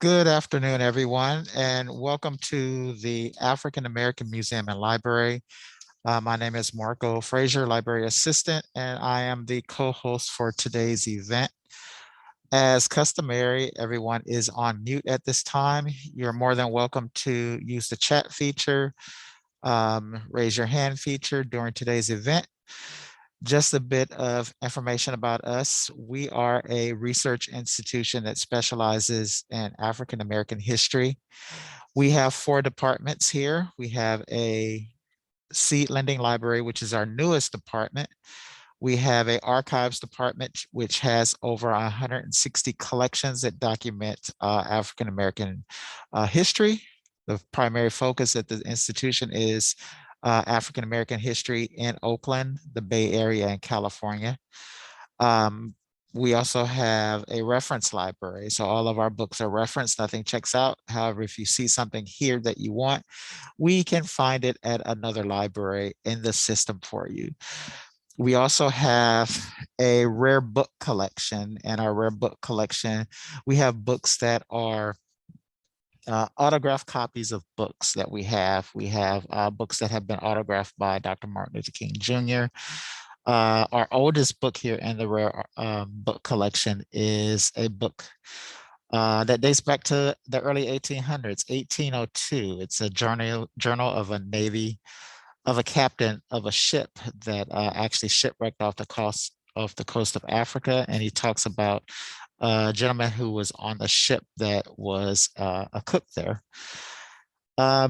Good afternoon, everyone, and welcome to the African American Museum and Library. My name is Marco Frazier, Library Assistant, and I am the co-host for today's event. As customary, everyone is on mute at this time. You're more than welcome to use the chat feature, raise your hand feature during today's event. Just a bit of information about us. We are a research institution that specializes in African American history. We have 4 departments here. We have a seed lending library, which is our newest department. We have a archives department, which has over 160 collections that document African American history. The primary focus at the institution is African American history in Oakland, the Bay Area, and California. Um, we also have a reference library. So all of our books are referenced, nothing checks out. However, if you see something here that you want, we can find it at another library in the system for you. We also have a rare book collection. And our rare book collection, we have books that are autographed copies of books that we have. We have books that have been autographed by Dr. Martin Luther King Jr. Our oldest book here in the rare book collection is a book that dates back to the early 1800s, 1802. It's a journal of a Navy, of a captain of a ship that actually shipwrecked off the coast of Africa. And he talks about a gentleman who was on a ship that was a cook there.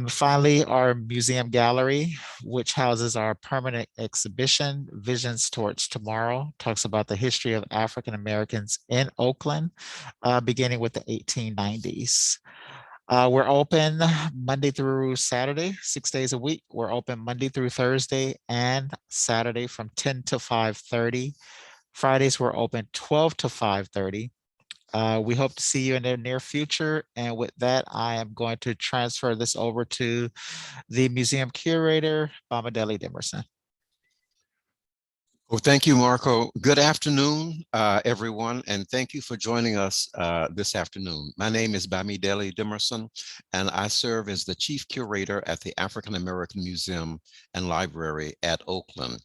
Finally, our museum gallery, which houses our permanent exhibition, Visions Towards Tomorrow, talks about the history of African Americans in Oakland, beginning with the 1890s. We're open Monday through Saturday, 6 days a week. We're open Monday through Thursday and Saturday from 10 to 5:30. Fridays, we're open 12 to 5:30. We hope to see you in the near future. And with that, I am going to transfer this over to the museum curator, Bamadeli Dimerson. Well, thank you, Marco. Good afternoon, everyone, and thank you for joining us this afternoon. My name is Bamidele Dimerson, and I serve as the Chief Curator at the African American Museum and Library at Oakland.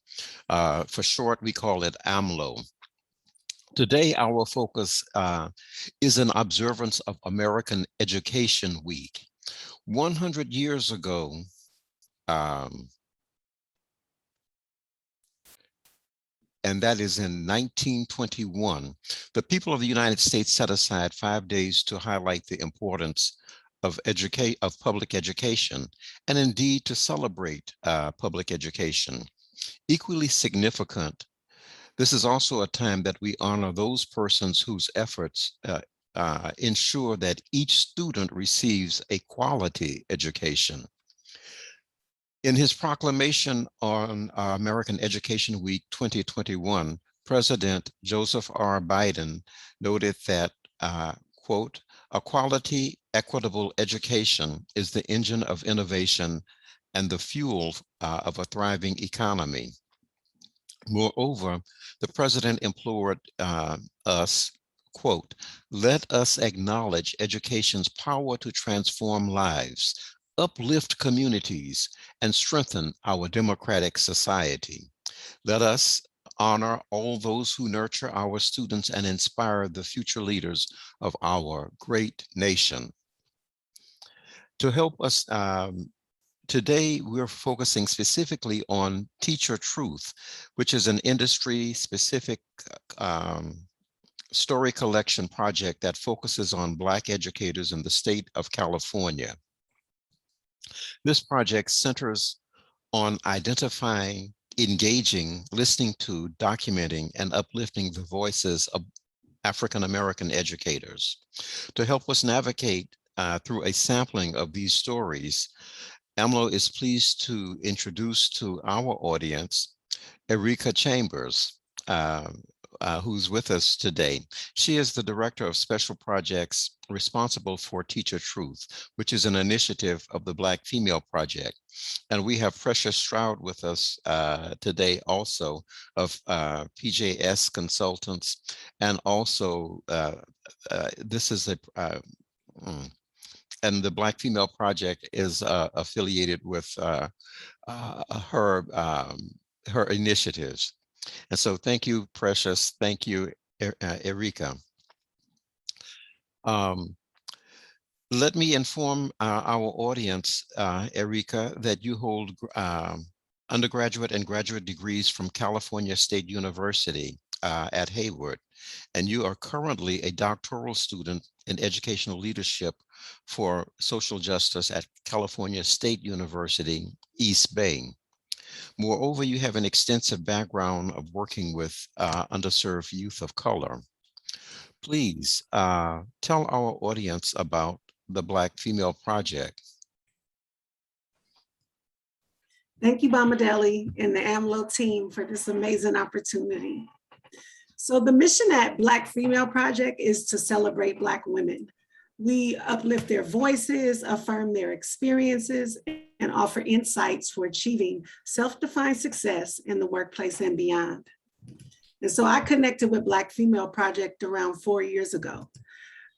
For short, we call it AMLO. Today, our focus is an observance of American Education Week. 100 years ago, and that is in 1921, the people of the United States set aside 5 days to highlight the importance of public education, and indeed to celebrate public education. Equally significant, this is also a time that we honor those persons whose efforts ensure that each student receives a quality education. In his proclamation on American Education Week 2021, President Joseph R. Biden noted that, quote, "A quality, equitable education is the engine of innovation and the fuel of a thriving economy." Moreover, the president implored us, quote, "Let us acknowledge education's power to transform lives, uplift communities, and strengthen our democratic society. Let us honor all those who nurture our students and inspire the future leaders of our great nation." To help us, today we're focusing specifically on Teacher Truth, which is an industry-specific story collection project that focuses on Black educators in the state of California. This project centers on identifying, engaging, listening to, documenting, and uplifting the voices of African American educators. To help us navigate through a sampling of these stories, AMLO is pleased to introduce to our audience Erika Chambers, who's with us today. She is the Director of Special Projects responsible for Teacher Truth, which is an initiative of the BlackFemaleProject. And we have Precious Stroud with us today also of PJS Consultants. And also, this is Mm. And the Black Female Project is affiliated with her her initiatives. And so thank you, Precious. Thank you, Erika. Um, Let me inform our audience, Erika, that you hold undergraduate and graduate degrees from California State University at Hayward, and you are currently a doctoral student in educational leadership for social justice at California State University, East Bay. Moreover, you have an extensive background of working with underserved youth of color. Please tell our audience about the Black Female Project. Thank you, Bamadeli and the AMLO team for this amazing opportunity. So the mission at Black Female Project is to celebrate Black women. We uplift their voices, affirm their experiences, and offer insights for achieving self-defined success in the workplace and beyond. And so I connected with Black Female Project around 4 years ago.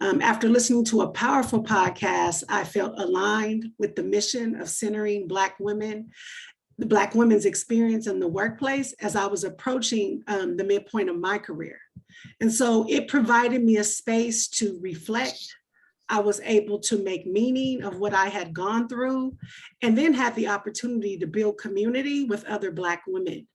After listening to a powerful podcast, I felt aligned with the mission of centering Black women, the Black women's experience in the workplace as I was approaching the midpoint of my career. And so it provided me a space to reflect. I was able to make meaning of what I had gone through, and then had the opportunity to build community with other Black women.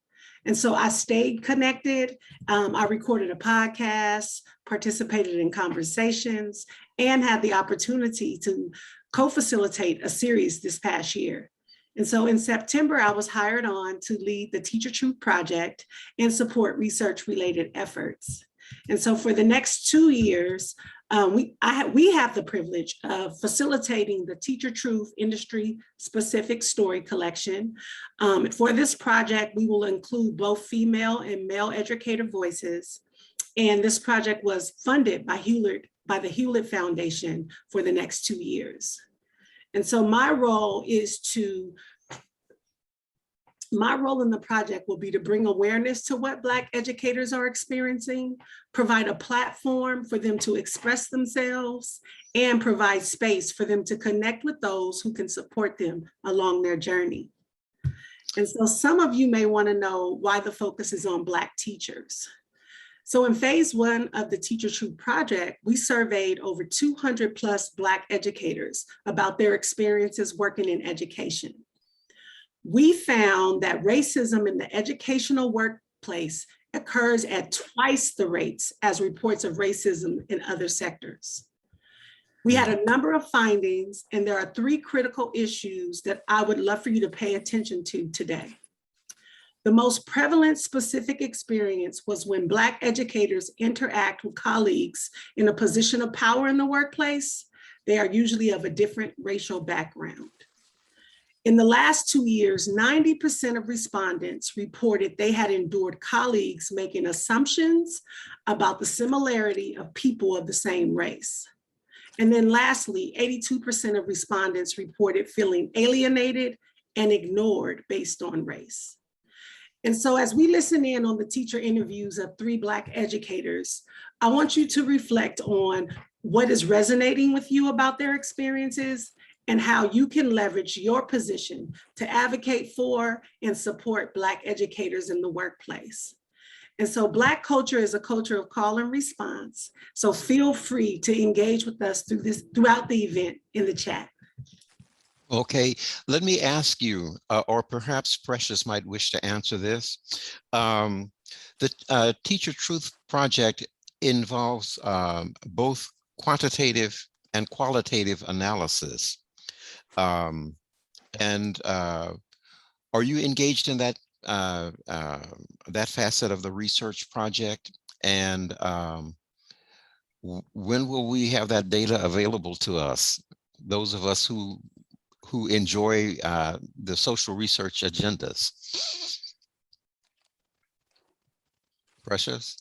And so I stayed connected. I recorded a podcast, participated in conversations, and had the opportunity to co-facilitate a series this past year. And so in September, I was hired on to lead the Teacher Truth Project and support research-related efforts. And so for the next 2 years, we have the privilege of facilitating the Teacher Truth industry-specific story collection. For this project, we will include both female and male educator voices. And this project was funded by the Hewlett Foundation for the next 2 years. And so my role in the project will be to bring awareness to what Black educators are experiencing, provide a platform for them to express themselves, and provide space for them to connect with those who can support them along their journey. And so some of you may want to know why the focus is on Black teachers. So in phase 1 of the Teacher Truth Project, we surveyed over 200 plus Black educators about their experiences working in education. We found that racism in the educational workplace occurs at twice the rates as reports of racism in other sectors. We had a number of findings, and there are 3 critical issues that I would love for you to pay attention to today. The most prevalent specific experience was when Black educators interact with colleagues in a position of power in the workplace. They are usually of a different racial background. In the last 2 years, 90% of respondents reported they had endured colleagues making assumptions about the similarity of people of the same race. And then lastly, 82% of respondents reported feeling alienated and ignored based on race. And so as we listen in on the teacher interviews of 3 Black educators, I want you to reflect on what is resonating with you about their experiences and how you can leverage your position to advocate for and support Black educators in the workplace. And so Black culture is a culture of call and response. So feel free to engage with us throughout the event in the chat. Okay, let me ask you, or perhaps Precious might wish to answer this. The Teacher Truth Project involves both quantitative and qualitative analysis. Are you engaged in that that facet of the research project? And when will we have that data available to us? Those of us who enjoy the social research agendas. Precious?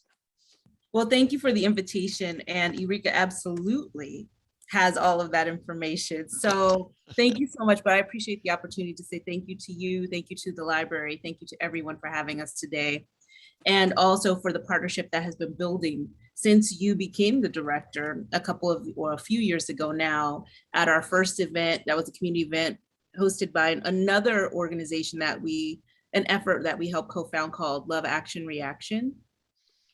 Well, thank you for the invitation, and Eureka absolutely has all of that information. So thank you so much, but I appreciate the opportunity to say thank you to you, thank you to the library, thank you to everyone for having us today, and also for the partnership that has been building since you became the director a few years ago now, at our first event, that was a community event hosted by another organization an effort that we helped co-found called Love Action Reaction,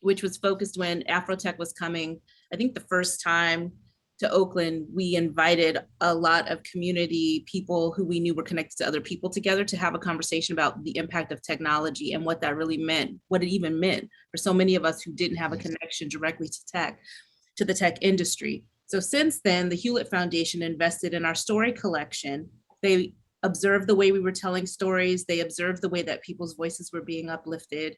which was focused when Afrotech was coming, I think the first time to Oakland, we invited a lot of community people who we knew were connected to other people together to have a conversation about the impact of technology and what that really meant, what it even meant for so many of us who didn't have a connection directly to the tech industry. So since then, the Hewlett Foundation invested in our story collection. They observed the way we were telling stories. They observed the way that people's voices were being uplifted.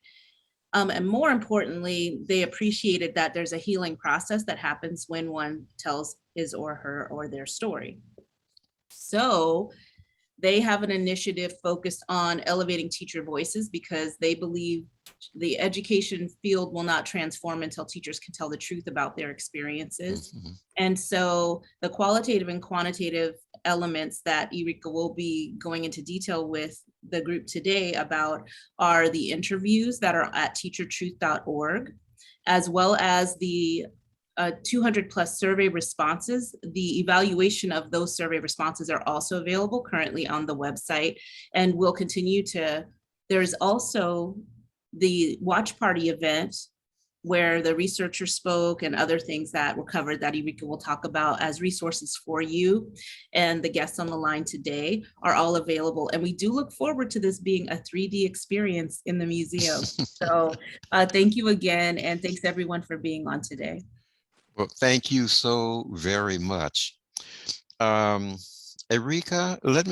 And more importantly, they appreciated that there's a healing process that happens when one tells his or her or their story. So they have an initiative focused on elevating teacher voices because they believe the education field will not transform until teachers can tell the truth about their experiences. Mhm. And so the qualitative and quantitative elements that Eureka will be going into detail with the group today about are the interviews that are at teachertruth.org, as well as the 200 plus survey responses. The evaluation of those survey responses are also available currently on the website, and we'll continue to, there's also the watch party event where the researcher spoke and other things that were covered that Eureka will talk about as resources for you. And the guests on the line today are all available. And we do look forward to this being a 3D experience in the museum. So thank you again. And thanks everyone for being on today. Well, thank you so very much. Erika, let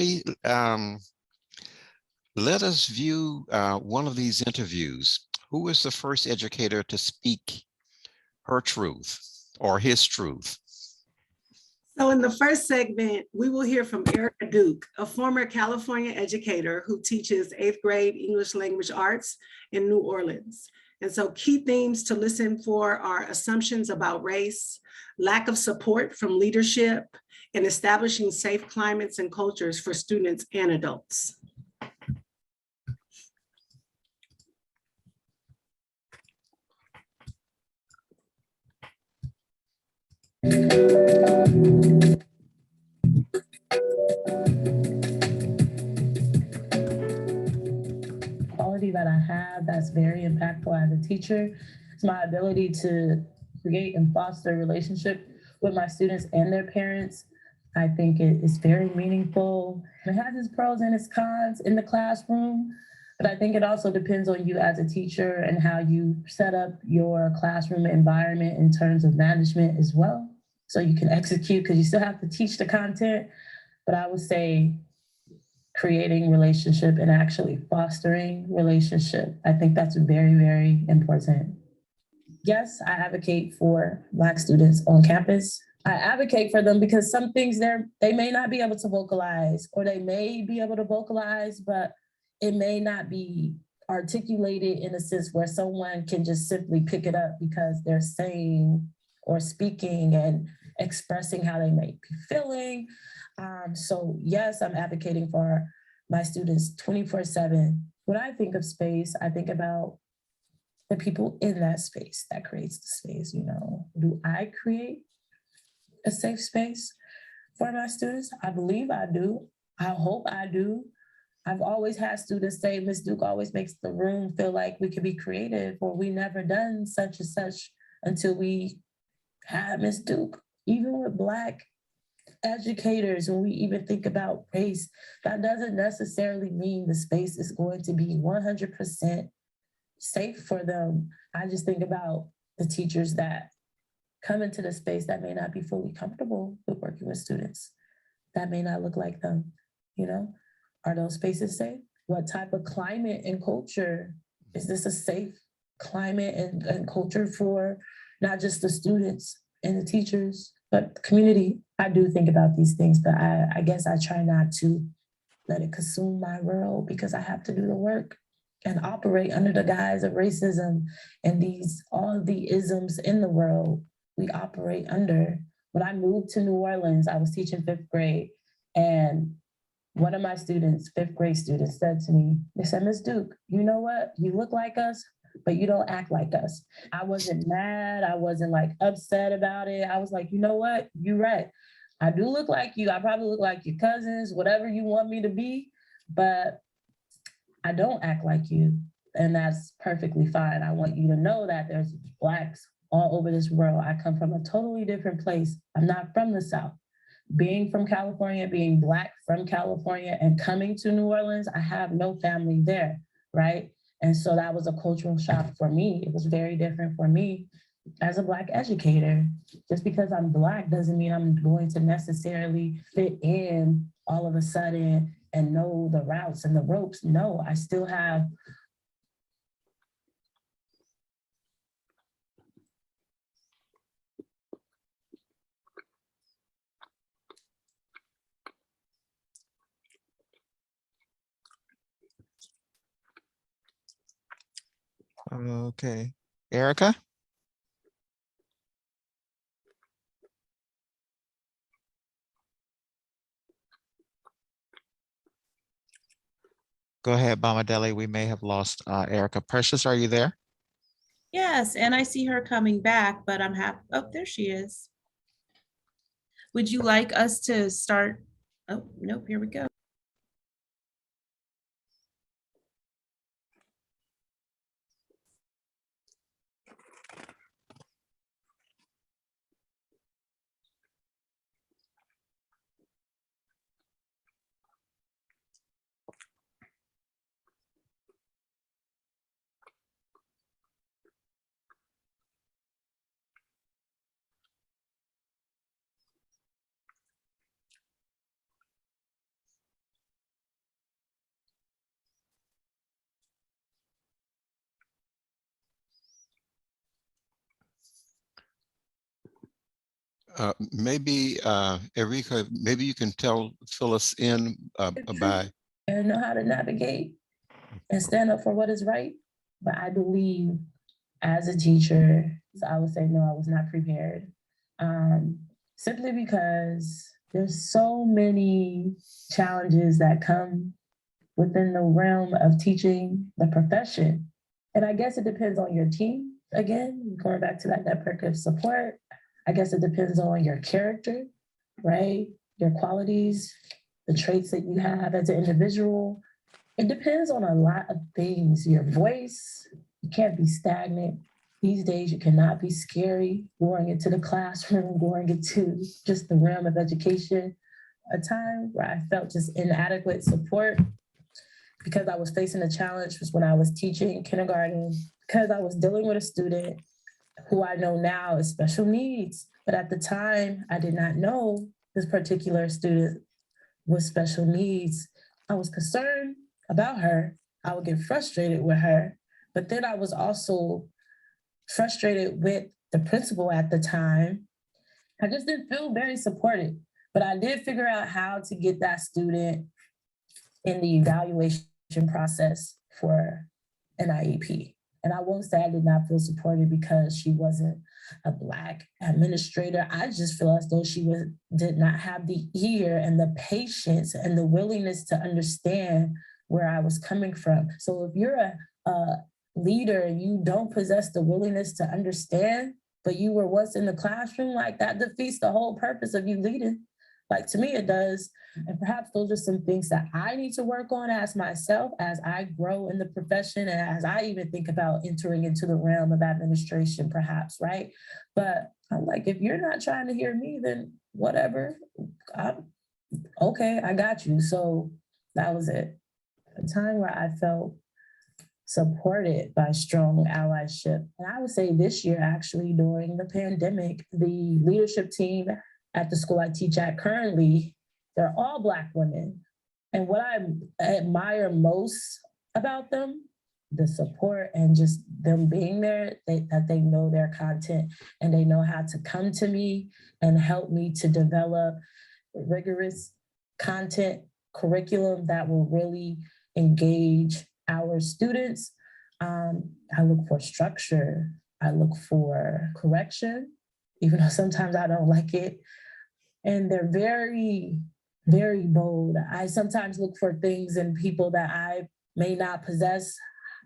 us view one of these interviews. Who was the first educator to speak her truth or his truth? So in the first segment, we will hear from Erica Duke, a former California educator who teaches 8th grade English language arts in New Orleans. And so key themes to listen for are assumptions about race, lack of support from leadership, and establishing safe climates and cultures for students and adults. Quality that I have that's very impactful as a teacher is my ability to create and foster a relationship with my students and their parents. I think it is very meaningful. It has its pros and its cons in the classroom, but I think it also depends on you as a teacher and how you set up your classroom environment in terms of management as well. So you can execute, because you still have to teach the content, but I would say creating relationship and actually fostering relationship. I think that's very, very important. Yes, I advocate for Black students on campus. I advocate for them because some things they may not be able to vocalize, or they may be able to vocalize, but it may not be articulated in a sense where someone can just simply pick it up because they're saying or speaking and expressing how they may be feeling. So yes, I'm advocating for my students 24/7. When I think of space, I think about the people in that space that creates the space. You know, do I create a safe space for my students? I believe I do. I hope I do. I've always had students say, Ms. Duke always makes the room feel like we could be creative, or we never done such and such until we had Ms. Duke. Even with Black educators, when we even think about race, that doesn't necessarily mean the space is going to be 100% safe for them. I just think about the teachers that come into the space that may not be fully comfortable with working with students. That may not look like them, you know? Are those spaces safe? What type of climate and culture? Is this a safe climate and culture for not just the students and the teachers, but the community? I do think about these things, but I guess I try not to let it consume my world, because I have to do the work and operate under the guise of racism and all the isms in the world we operate under. When I moved to New Orleans, I was teaching 5th grade, and one of my students, 5th grade students, said to me, they said, Ms. Duke, you know what? You look like us, but you don't act like us. I wasn't mad. I wasn't like upset about it. I was like, you know what? You're right. I do look like you. I probably look like your cousins, whatever you want me to be, but I don't act like you. And that's perfectly fine. I want you to know that there's Blacks all over this world. I come from a totally different place. I'm not from the South. Being from California, being Black from California and coming to New Orleans, I have no family there, right? And so that was a cultural shock for me. It was very different for me as a Black educator. Just because I'm Black doesn't mean I'm going to necessarily fit in all of a sudden and know the routes and the ropes. No, I still have Okay. Erica? Go ahead, Bamadeli. We may have lost Erica. Precious, are you there? Yes, and I see her coming back, but I'm happy. Oh, there she is. Would you like us to start? Oh, nope, here we go. Maybe, Erika, maybe you can fill us in by. and know how to navigate and stand up for what is right. But I believe as a teacher, so I would say no, I was not prepared. Simply because there's so many challenges that come within the realm of teaching the profession. And I guess it depends on your team. Again, going back to that network of support, I guess it depends on your character, right? Your qualities, the traits that you have as an individual. It depends on a lot of things. Your voice, you can't be stagnant. These days, you cannot be scary going into the classroom, going into just the realm of education. A time where I felt just inadequate support because I was facing a challenge was when I was teaching kindergarten, because I was dealing with a student who I know now is special needs. But at the time, I did not know this particular student with special needs. I was concerned about her. I would get frustrated with her. But then I was also frustrated with the principal at the time. I just didn't feel very supported. But I did figure out how to get that student in the evaluation process for an IEP. And I won't say I did not feel supported because she wasn't a Black administrator. I just feel as though did not have the ear and the patience and the willingness to understand where I was coming from. So if you're a leader and you don't possess the willingness to understand, but you were once in the classroom, like that defeats the whole purpose of you leading. Like to me, it does. And perhaps those are some things that I need to work on as myself, as I grow in the profession and as I even think about entering into the realm of administration, perhaps, right? But I'm like, if you're not trying to hear me, then whatever. Okay, I got you. So that was it. A time where I felt supported by strong allyship. And I would say this year, actually, during the pandemic, the leadership team at the school I teach at currently, they're all Black women. And what I admire most about them, the support and just them being there, that they know their content and they know how to come to me and help me to develop rigorous content curriculum that will really engage our students. I look for structure. I look for correction, even though sometimes I don't like it. And they're very, very bold. I sometimes look for things in people that I may not possess.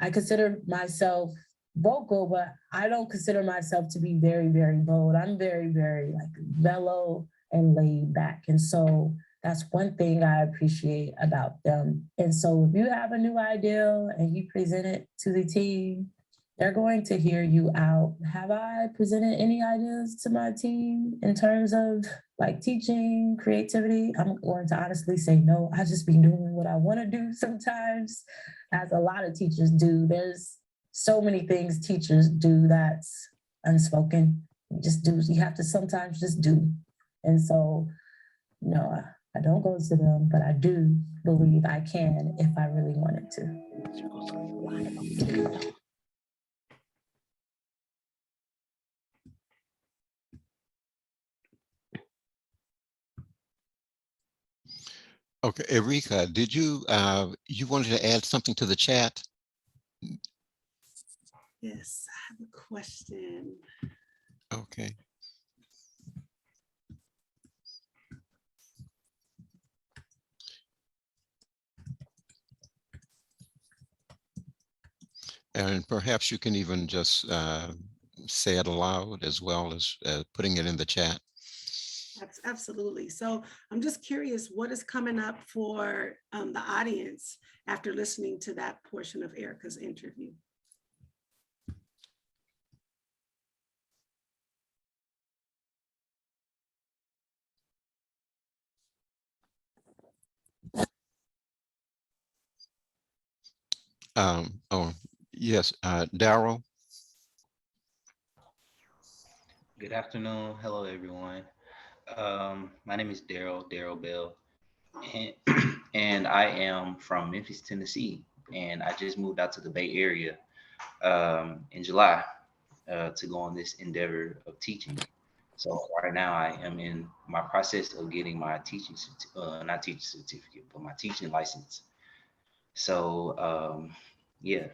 I consider myself vocal, but I don't consider myself to be very, very bold. I'm very, very like mellow and laid back. And so that's one thing I appreciate about them. And so if you have a new idea and you present it to the team, they're going to hear you out. Have I presented any ideas to my team in terms of like teaching, creativity? I'm going to honestly say no. I just be doing what I want to do sometimes, as a lot of teachers do. There's so many things teachers do that's unspoken. You have to sometimes just do. And so, no, I don't go to them, but I do believe I can if I really wanted to. Okay, Erika, did you you wanted to add something to the chat? Yes, I have a question. Okay. And perhaps you can even just say it aloud as well as putting it in the chat. Absolutely. So I'm just curious, what is coming up for the audience after listening to that portion of Erica's interview? Oh, yes, Daryl. Good afternoon. Hello, everyone. My name is Daryl Bell, and, and I am from Memphis, Tennessee. And I just moved out to the Bay Area in July to go on this endeavor of teaching. So right now I am in my process of getting my not teaching certificate, but my teaching license. So yeah,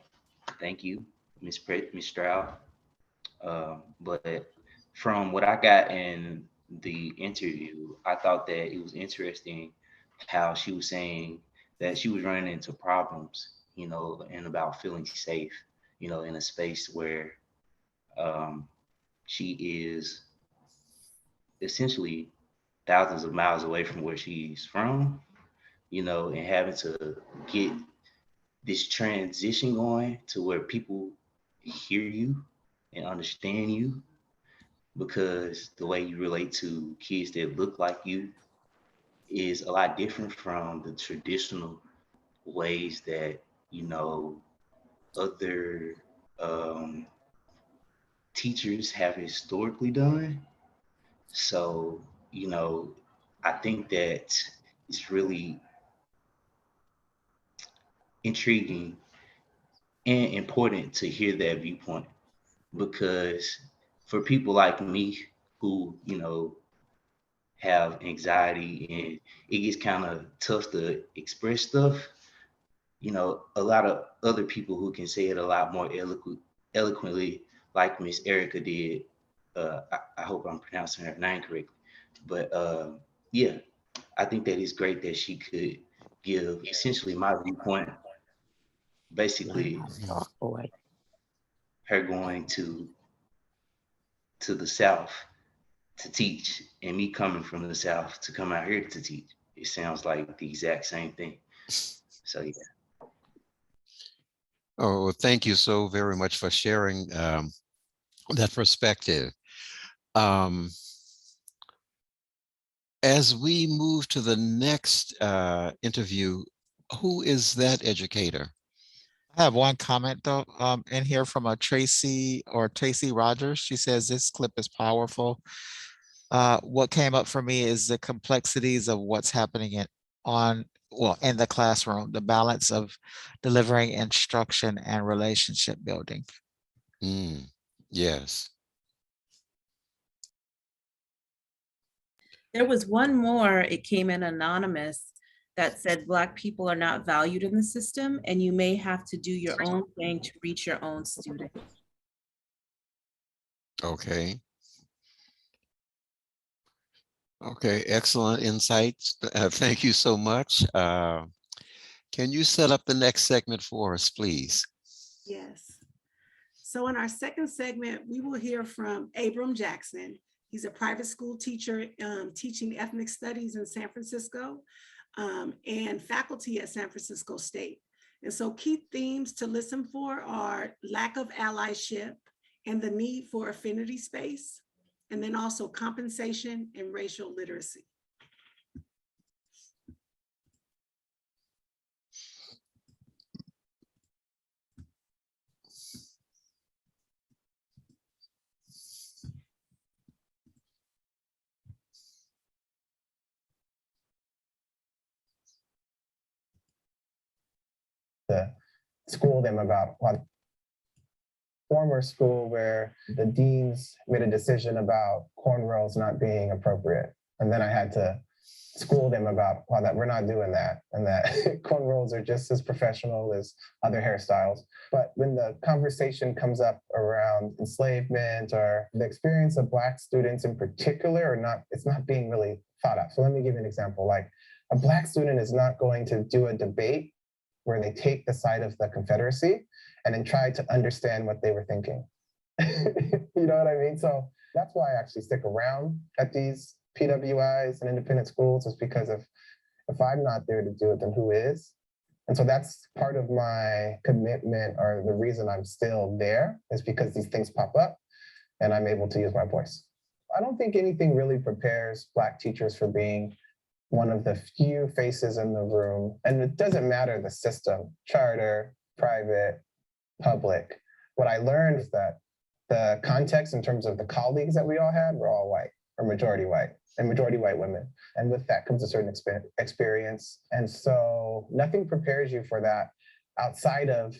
thank you, Miss Stroud. But from what I got in the interview, I thought that it was interesting how she was saying that she was running into problems, and about feeling safe, in a space where um, she is essentially thousands of miles away from where she's from, and having to get this transition going to where people hear you and understand you, because the way you relate to kids that look like you is a lot different from the traditional ways that other um, teachers have historically done. So I think that it's really intriguing and important to hear that viewpoint, because for people like me who have anxiety and it gets kind of tough to express stuff, a lot of other people who can say it a lot more eloquently, like Miss Erica did. I hope I'm pronouncing her name correctly. But yeah, I think that it's great that she could give essentially my viewpoint, basically her going to the South to teach and me coming from the South to come out here to teach. It sounds like the exact same thing. So yeah. Oh, well, thank you so very much for sharing that perspective. As we move to the next interview, who is that educator? I have one comment though in here from a Tracy Rogers. She says this clip is powerful. What came up for me is the complexities of what's happening in the classroom, the balance of delivering instruction and relationship building. Yes. There was one more, it came in anonymous, that said Black people are not valued in the system and you may have to do your own thing to reach your own students. Okay. Okay, excellent insights. Thank you so much. Can you set up the next segment for us, please? Yes. So in our second segment, we will hear from Abram Jackson. He's a private school teacher teaching ethnic studies in San Francisco and faculty at San Francisco State. And so key themes to listen for are lack of allyship and the need for affinity space, and then also compensation and racial literacy. To school them about what former school where the deans made a decision about cornrows not being appropriate. And then I had to school them about that we're not doing that, and that cornrows are just as professional as other hairstyles. But when the conversation comes up around enslavement or the experience of Black students in particular, it's not being really thought of. So let me give you an example. Like, a Black student is not going to do a debate where they take the side of the Confederacy and then try to understand what they were thinking. You know what I mean? So that's why I actually stick around at these PWIs and independent schools, is because if I'm not there to do it, then who is? And so that's part of my commitment, or the reason I'm still there, is because these things pop up and I'm able to use my voice. I don't think anything really prepares Black teachers for being one of the few faces in the room. And it doesn't matter the system, charter, private, public. What I learned is that the context in terms of the colleagues that we all had were all white, or majority white, and majority white women. And with that comes a certain experience. And so nothing prepares you for that outside of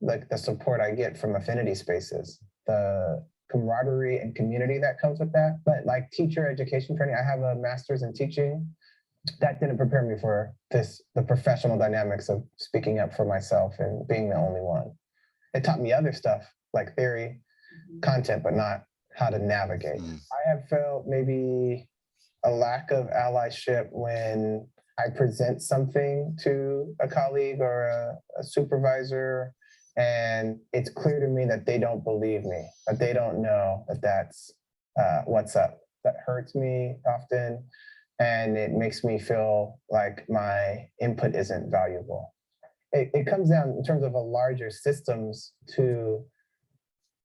like the support I get from affinity spaces, the camaraderie and community that comes with that. But like teacher education training, I have a master's in teaching. That didn't prepare me for the professional dynamics of speaking up for myself and being the only one. It taught me other stuff like theory, content, but not how to navigate. I have felt maybe a lack of allyship when I present something to a colleague or a supervisor, and it's clear to me that they don't believe me, that they don't know that that's what's up. That hurts me often. And it makes me feel like my input isn't valuable. It comes down in terms of a larger systems to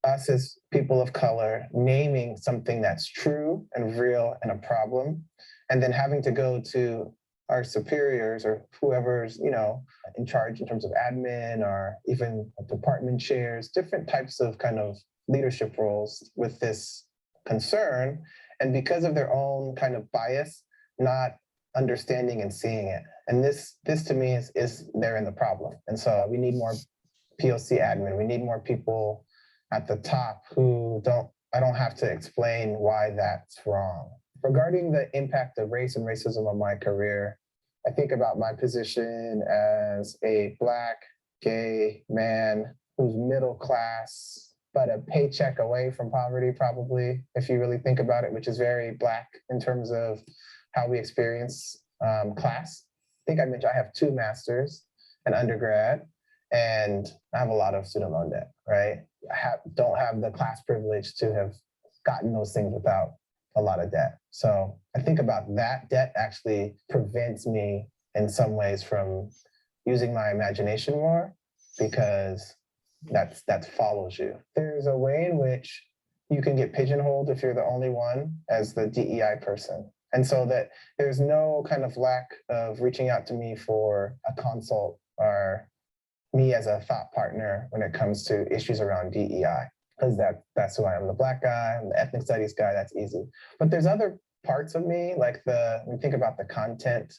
us as people of color naming something that's true and real and a problem, and then having to go to our superiors or whoever's in charge in terms of admin or even department chairs, different types of kind of leadership roles with this concern. And because of their own kind of bias, not understanding and seeing it. And this to me is therein the problem. And so we need more POC admin. We need more people at the top who I don't have to explain why that's wrong. Regarding the impact of race and racism on my career, I think about my position as a Black, gay man who's middle class, but a paycheck away from poverty, probably, if you really think about it, which is very Black in terms of how we experience class. I think I mentioned I have 2 masters, an undergrad, and I have a lot of student loan debt, right? Don't have the class privilege to have gotten those things without a lot of debt. So I think about that debt actually prevents me in some ways from using my imagination more, because that follows you. There's a way in which you can get pigeonholed if you're the only one as the DEI person. And so that there's no kind of lack of reaching out to me for a consult or me as a thought partner when it comes to issues around DEI, because that's who I am. The Black guy, I'm the ethnic studies guy, that's easy. But there's other parts of me, like when you think about the content,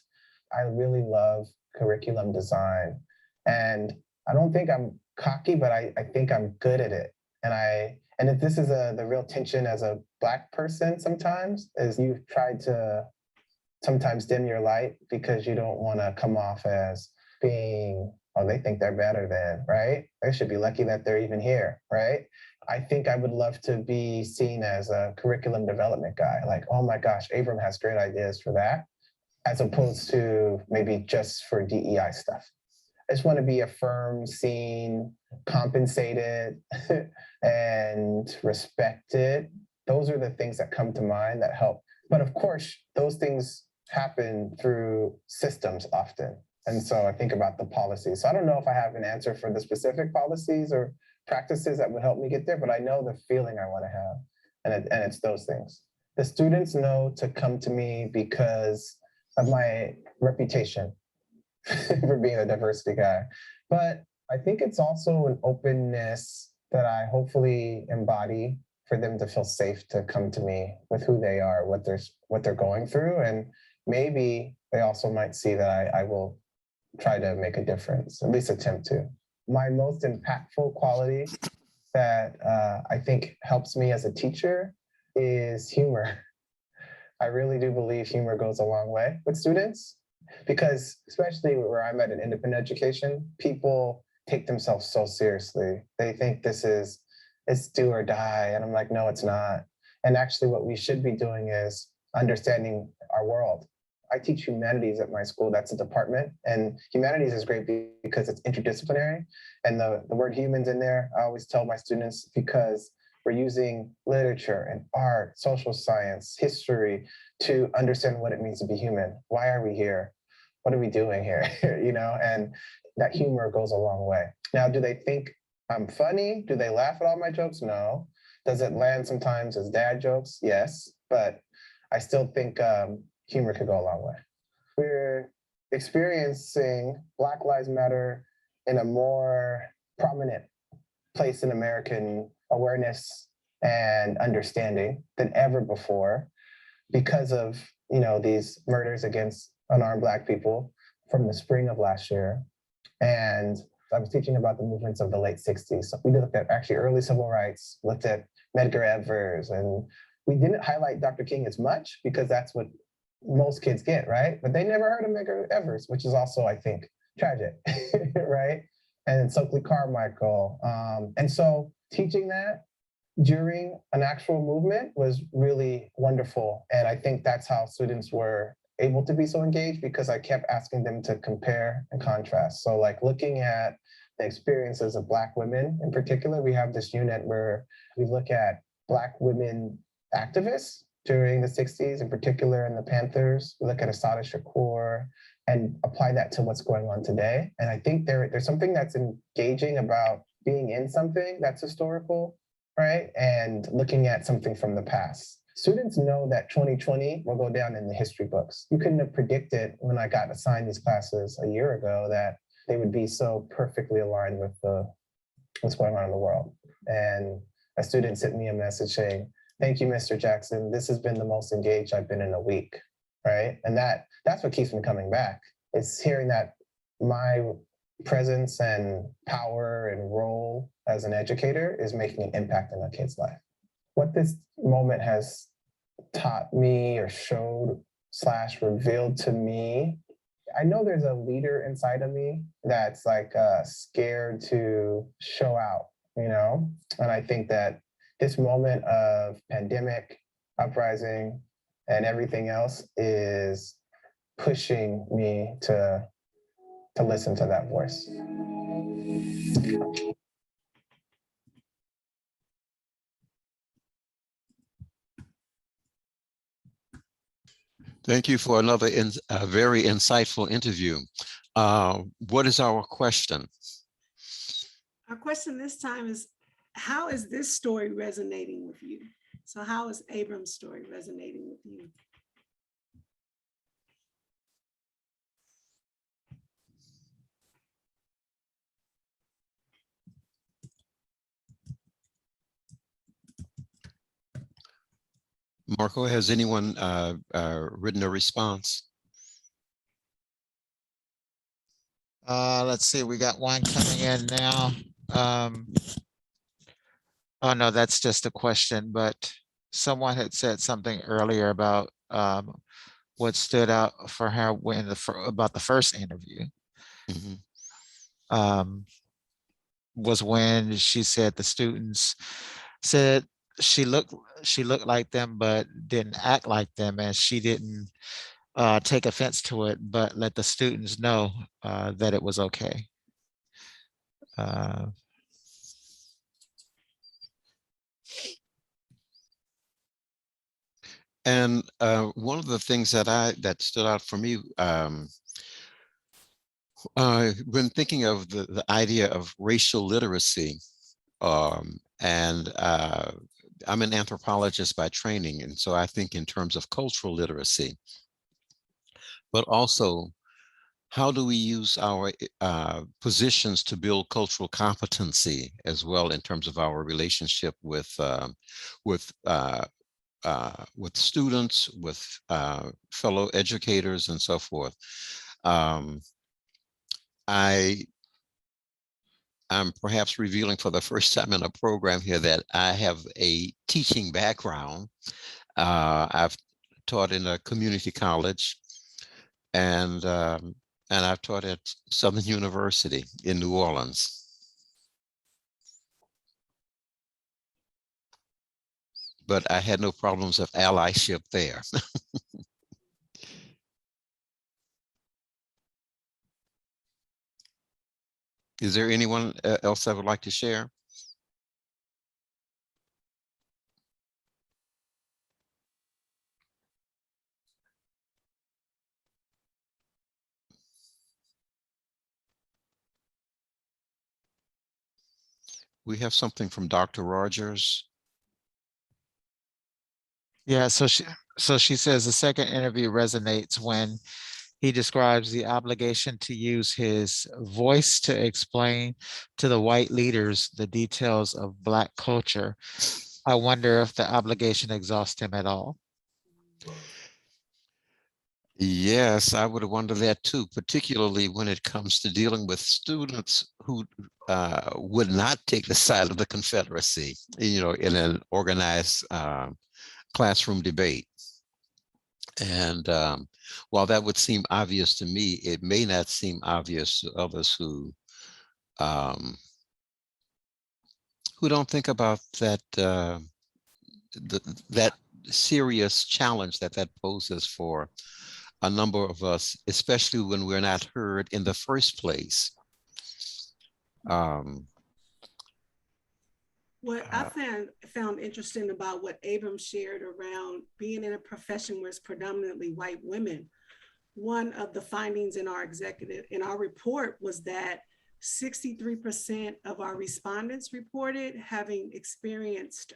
I really love curriculum design. And I don't think I'm cocky, but I think I'm good at it. And if this is the real tension as a Black person sometimes, is you try to sometimes dim your light because you don't want to come off as being, oh, they think they're better than, right? They should be lucky that they're even here, right? I think I would love to be seen as a curriculum development guy. Like, oh my gosh, Abram has great ideas for that, as opposed to maybe just for DEI stuff. I just want to be affirmed, seen, compensated, and respected. Those are the things that come to mind that help. But of course, those things happen through systems often. And so I think about the policies. So I don't know if I have an answer for the specific policies or practices that would help me get there, but I know the feeling I want to have. And it's those things. The students know to come to me because of my reputation for being a diversity guy. But I think it's also an openness that I hopefully embody for them to feel safe to come to me with who they are, what they're going through. And maybe they also might see that I will try to make a difference, at least attempt to. My most impactful quality that I think helps me as a teacher is humor. I really do believe humor goes a long way with students, because especially where I'm at an independent education, people take themselves so seriously. They think it's do or die. And I'm like, no, it's not. And actually what we should be doing is understanding our world. I teach humanities at my school. That's a department. And humanities is great because it's interdisciplinary. And the word humans in there, I always tell my students, because we're using literature and art, social science, history to understand what it means to be human. Why are we here? What are we doing here? And that humor goes a long way. Now, do they think I'm funny? Do they laugh at all my jokes? No. Does it land sometimes as dad jokes? Yes. But I still think humor could go a long way. We're experiencing Black Lives Matter in a more prominent place in American awareness and understanding than ever before because of these murders against unarmed Black people from the spring of last year. And I was teaching about the movements of the late 60s. So we looked at actually early civil rights, looked at Medgar Evers, and we didn't highlight Dr. King as much because that's what most kids get, right? But they never heard of Medgar Evers, which is also, I think, tragic, right? And Stokely Carmichael. And so teaching that during an actual movement was really wonderful. And I think that's how students were able to be so engaged, because I kept asking them to compare and contrast. So like looking at the experiences of Black women in particular, we have this unit where we look at Black women activists during the 60s, in particular in the Panthers. We look at Assata Shakur and apply that to what's going on today. And I think there's something that's engaging about being in something that's historical, right? And looking at something from the past. Students know that 2020 will go down in the history books. You couldn't have predicted when I got assigned these classes a year ago that they would be so perfectly aligned with what's going on in the world. And a student sent me a message saying, "Thank you, Mr. Jackson. This has been the most engaged I've been in a week," right? And that's what keeps me coming back. It's hearing that my presence and power and role as an educator is making an impact in a kid's life. What this moment has taught me or showed / revealed to me, I know there's a leader inside of me that's like scared to show out, And I think that this moment of pandemic, uprising, and everything else is pushing me to listen to that voice. Thank you for another very insightful interview. What is our question? Our question this time is, how is this story resonating with you? So how is Abram's story resonating with you? Marco, has anyone written a response? Let's see, we got one coming in now. Oh no, that's just a question, but someone had said something earlier about what stood out for her when about the first interview. Mm-hmm. Was when she said the students said she looked like them but didn't act like them, and she didn't take offense to it, but let the students know that it was okay. Uh, And one of the things that stood out for me when thinking of the idea of racial literacy, and I'm an anthropologist by training, and so I think in terms of cultural literacy, but also how do we use our positions to build cultural competency as well in terms of our relationship with students, with fellow educators, and so forth. I'm perhaps revealing for the first time in a program here that I have a teaching background. I've taught in a community college, and I've taught at Southern University in New Orleans. But I had no problems of allyship there. Is there anyone else that would like to share? We have something from Dr. Rogers. yeah, so she says the second interview resonates when he describes the obligation to use his voice to explain to the white leaders the details of Black culture. I wonder if the obligation exhausts him at all. Yes, I would wonder that too, particularly when it comes to dealing with students who would not take the side of the Confederacy, in an organized classroom debate. And while that would seem obvious to me, it may not seem obvious to others who don't think about that serious challenge that poses for a number of us, especially when we're not heard in the first place. What I found interesting about what Abram shared around being in a profession where it's predominantly white women, one of the findings in our report was that 63% of our respondents reported having experienced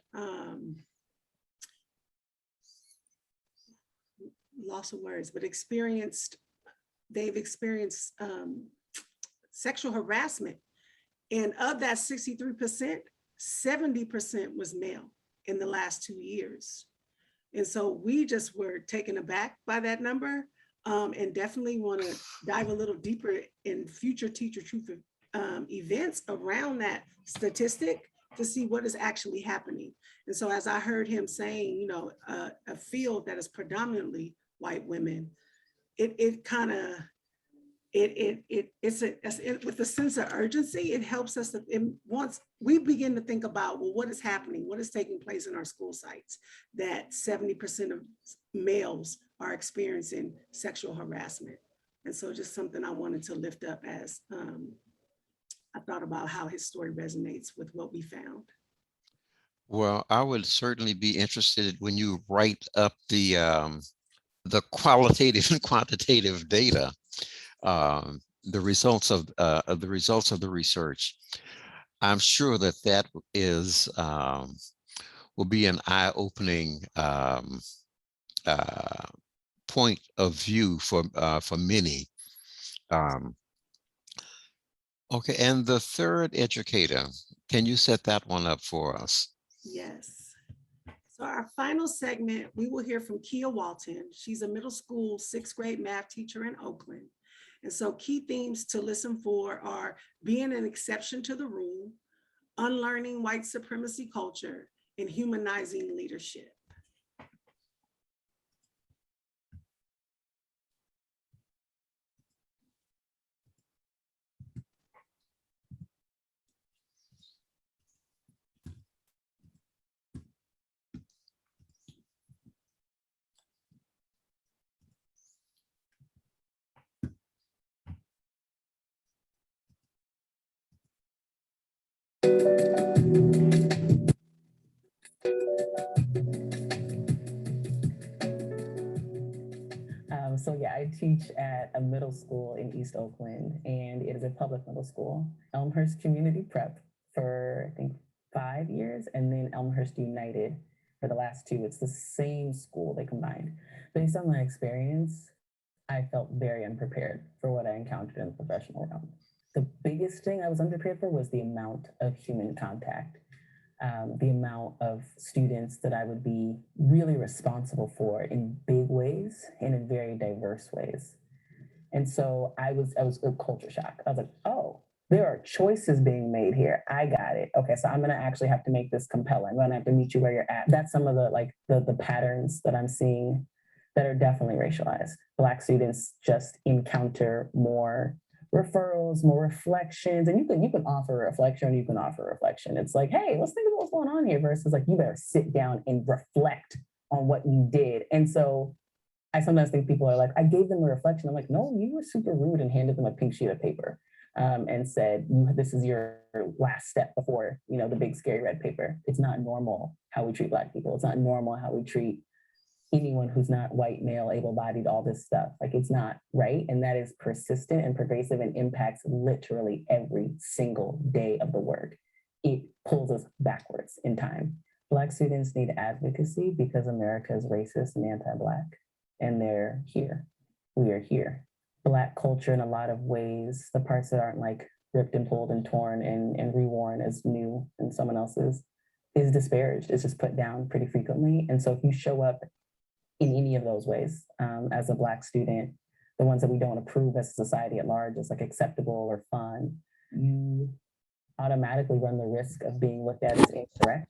loss of words, but they've experienced sexual harassment. And of that 63%, 70% was male in the last 2 years. And so we just were taken aback by that number, and definitely want to dive a little deeper in future Teacher Truth events around that statistic to see what is actually happening. And so as I heard him saying, a field that is predominantly white women, with a sense of urgency, it helps us once we begin to think about, well, what is happening? What is taking place in our school sites? That 70% of males are experiencing sexual harassment. And so just something I wanted to lift up as I thought about how his story resonates with what we found. Well, I would certainly be interested when you write up the qualitative and quantitative data, the results of the research. I'm sure that is will be an eye-opening point of view for many. Okay, and the third educator, can you set that one up for us? Yes. So our final segment, we will hear from Kia Walton. She's a middle school 6th grade math teacher in Oakland. And so key themes to listen for are being an exception to the rule, unlearning white supremacy culture, and humanizing leadership. So yeah, I teach at a middle school in East Oakland, and it is a public middle school, Elmhurst Community Prep for I think 5 years, and then Elmhurst United for the last 2. It's the same school they combined. Based on my experience, I felt very unprepared for what I encountered in the professional realm. The biggest thing I was unprepared for was the amount of human contact. The amount of students that I would be really responsible for in big ways and in very diverse ways. And so I was a culture shock. I was like, oh, there are choices being made here. I got it. Okay, so I'm gonna actually have to make this compelling. I'm gonna have to meet you where you're at. That's some of the patterns that I'm seeing that are definitely racialized. Black students just encounter more referrals, more reflections, and you can offer a reflection, or you can offer a reflection. It's like, hey, let's think about what's going on here, versus like, you better sit down and reflect on what you did. And so I sometimes think people are like, I gave them a reflection. I'm like, no, you were super rude and handed them a pink sheet of paper and said, this is your last step before, the big scary red paper. It's not normal how we treat Black people. It's not normal how we treat anyone who's not white, male, able-bodied, all this stuff. Like, it's not right. And that is persistent and pervasive and impacts literally every single day of the work. It pulls us backwards in time. Black students need advocacy because America is racist and anti-Black, and they're here. We are here. Black culture, in a lot of ways, the parts that aren't like ripped and pulled and torn and reworn as new in someone else's, is disparaged. It's just put down pretty frequently. And so if you show up in any of those ways, as a Black student, the ones that we don't approve as a society at large as like acceptable or fun, you automatically run the risk of being looked at as incorrect.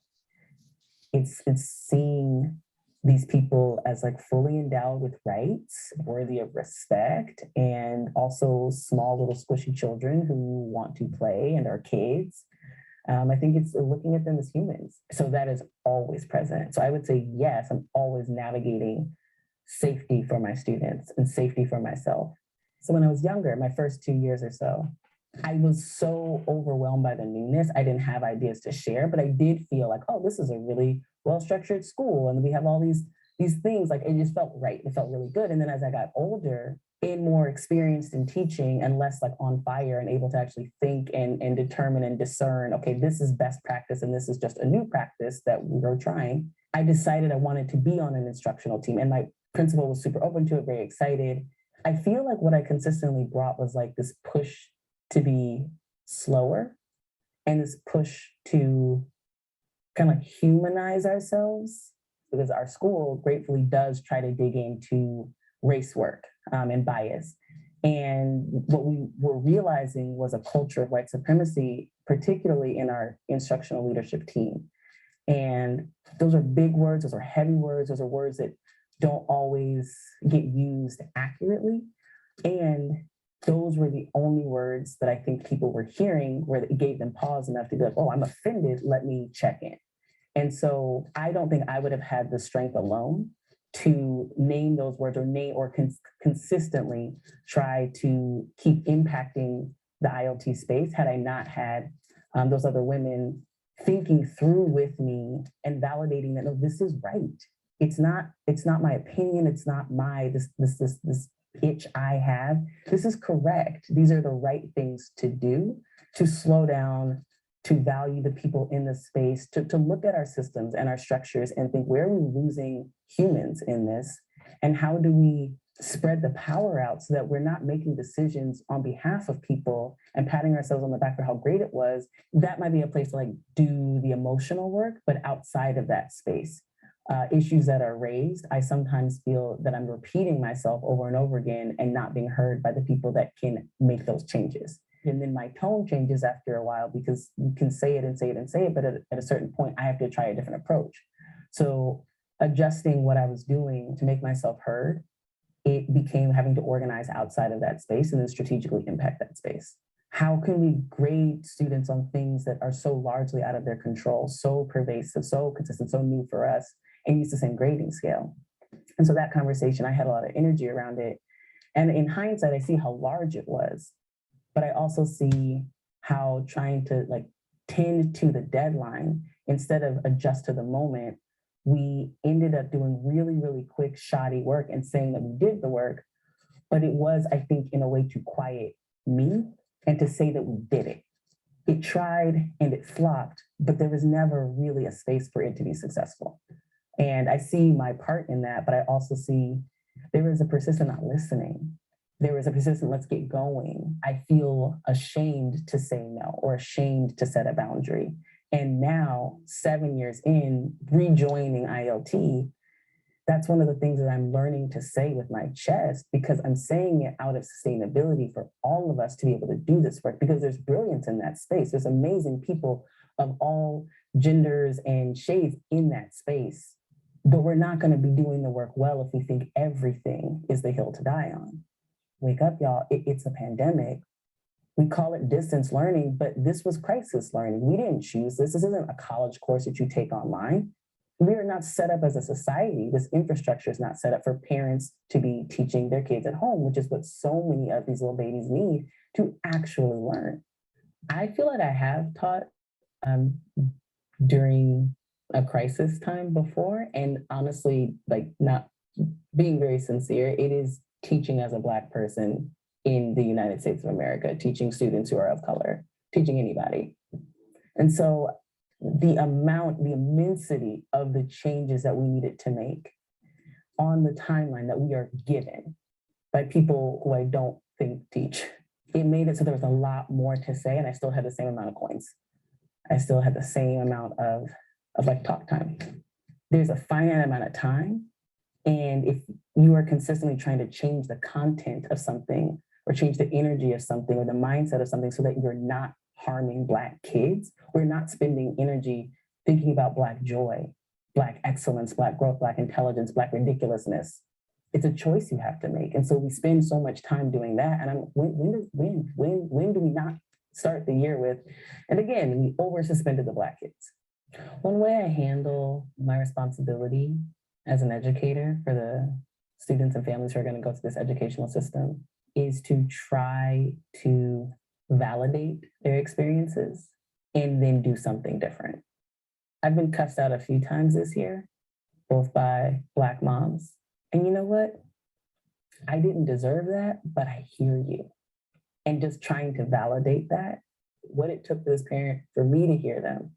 It's seeing these people as like fully endowed with rights, worthy of respect, and also small little squishy children who want to play and are kids. I think it's looking at them as humans. So that is always present. So I would say, yes, I'm always navigating safety for my students and safety for myself. So when I was younger, my first 2 years or so, I was so overwhelmed by the newness. I didn't have ideas to share, but I did feel like, oh, this is a really well-structured school. And we have all these things, like it just felt right. It felt really good. And then as I got older and more experienced in teaching and less like on fire and able to actually think and determine and discern, okay, this is best practice and this is just a new practice that we were trying, I decided I wanted to be on an instructional team. And my principal was super open to it, very excited. I feel like what I consistently brought was like this push to be slower and this push to kind of humanize ourselves, because our school gratefully does try to dig into race work and bias. And what we were realizing was a culture of white supremacy, particularly in our instructional leadership team. And those are big words, those are heavy words, those are words that don't always get used accurately. And those were the only words that I think people were hearing where it gave them pause enough to be like, oh, I'm offended, let me check in. And so I don't think I would have had the strength alone to name those words or consistently try to keep impacting the IoT space had I not had those other women thinking through with me and validating that, no, this is right. It's not my opinion. It's not my, this itch I have. This is correct. These are the right things to do to slow down, to value the people in the space, to look at our systems and our structures and think, where are we losing humans in this? And how do we spread the power out so that we're not making decisions on behalf of people and patting ourselves on the back for how great it was? That might be a place to like do the emotional work, but outside of that space. Issues that are raised, I sometimes feel that I'm repeating myself over and over again and not being heard by the people that can make those changes. And then my tone changes after a while because you can say it and say it and say it, but at a certain point, I have to try a different approach. So adjusting what I was doing to make myself heard, it became having to organize outside of that space and then strategically impact that space. How can we grade students on things that are so largely out of their control, so pervasive, so consistent, so new for us, and use the same grading scale? And so that conversation, I had a lot of energy around it. And in hindsight, I see how large it was, but I also see how trying to like tend to the deadline instead of adjust to the moment, we ended up doing really, really quick, shoddy work and saying that we did the work, but it was, I think, in a way to quiet me and to say that we did it. It tried and it flopped, but there was never really a space for it to be successful. And I see my part in that, but I also see there is a persistent not listening. There is a persistent let's get going. I feel ashamed to say no or ashamed to set a boundary. And now, 7 years in, rejoining ILT, that's one of the things that I'm learning to say with my chest, because I'm saying it out of sustainability for all of us to be able to do this work, because there's brilliance in that space. There's amazing people of all genders and shades in that space, but we're not going to be doing the work well if we think everything is the hill to die on. Wake up, y'all. It's a pandemic. We call it distance learning, but this was crisis learning. We didn't choose this. This isn't a college course that you take online. We are not set up as a society. This infrastructure is not set up for parents to be teaching their kids at home, which is what so many of these little babies need to actually learn. I feel that I have taught during a crisis time before, and honestly, like, not being very sincere, it is teaching as a Black person in the United States of America, teaching students who are of color, teaching anybody. And so the immensity of the changes that we needed to make on the timeline that we are given by people who I don't think teach, it made it so there was a lot more to say, and I still had the same amount of coins. I still had the same amount of like talk time. There's a finite amount of time. And if you are consistently trying to change the content of something or change the energy of something or the mindset of something so that you're not harming Black kids, we're not spending energy thinking about Black joy, Black excellence, Black growth, Black intelligence, Black ridiculousness. It's a choice you have to make. And so we spend so much time doing that. And when do we not start the year with, and again, we over suspended the Black kids. One way I handle my responsibility as an educator for the students and families who are going to go through this educational system is to try to validate their experiences and then do something different. I've been cussed out a few times this year, both by Black moms. And you know what? I didn't deserve that, but I hear you. And just trying to validate that, what it took for this parent for me to hear them.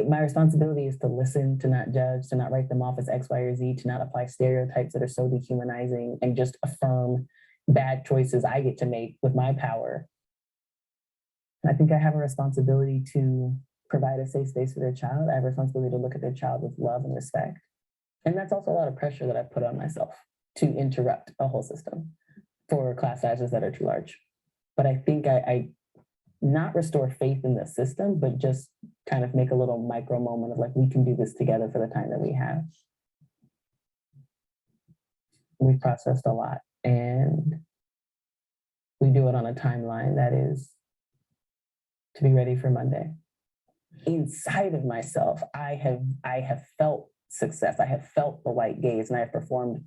My responsibility is to listen, to not judge, to not write them off as X, Y, or Z, to not apply stereotypes that are so dehumanizing, and just affirm bad choices I get to make with my power. And I think I have a responsibility to provide a safe space for their child. I have a responsibility to look at their child with love and respect. And that's also a lot of pressure that I put on myself to interrupt a whole system for class sizes that are too large. But I think I not restore faith in the system, but just kind of make a little micro moment of like, we can do this together for the time that we have. We've processed a lot, and we do it on a timeline that is to be ready for Monday. Inside of myself, I have felt success. I have felt the white gaze, and I have performed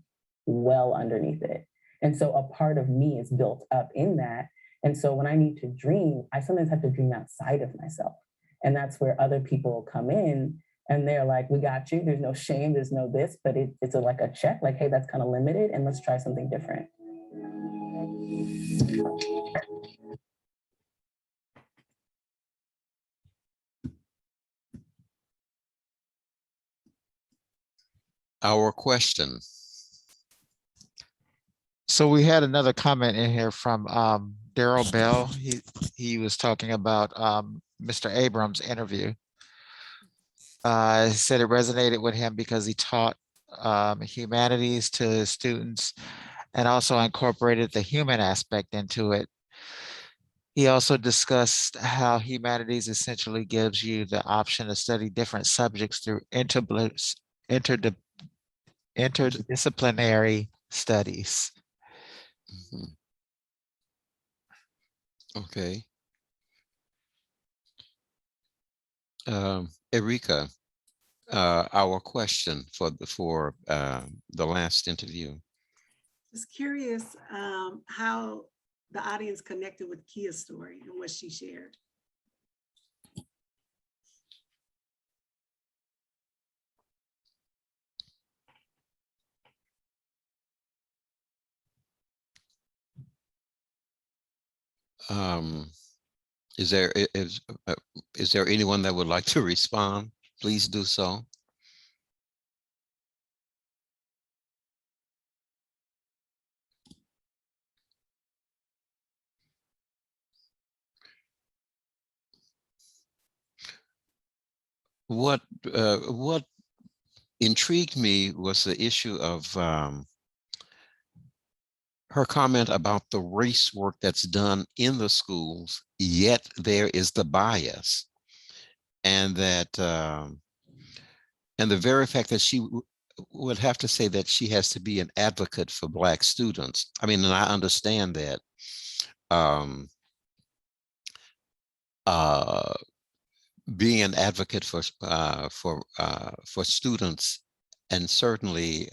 well underneath it. And so a part of me is built up in that. And so when I need to dream, I sometimes have to dream outside of myself. And that's where other people come in and they're like, we got you. There's no shame. There's no this, but it's like a check, like, hey, that's kind of limited and let's try something different. Our question. So we had another comment in here from Daryl Bell. He was talking about Mr. Abrams' interview. He said it resonated with him because he taught humanities to his students and also incorporated the human aspect into it. He also discussed how humanities essentially gives you the option to study different subjects through interdisciplinary studies. Mm-hmm. Okay. Erika, our question for the last interview. Just curious how the audience connected with Kia's story and what she shared. Is there is there anyone that would like to respond? Please do so. What intrigued me was the issue of her comment about the race work that's done in the schools, yet there is the bias, and that and the very fact that she would have to say that she has to be an advocate for Black students. I mean, and I understand that. Being an advocate for students, and certainly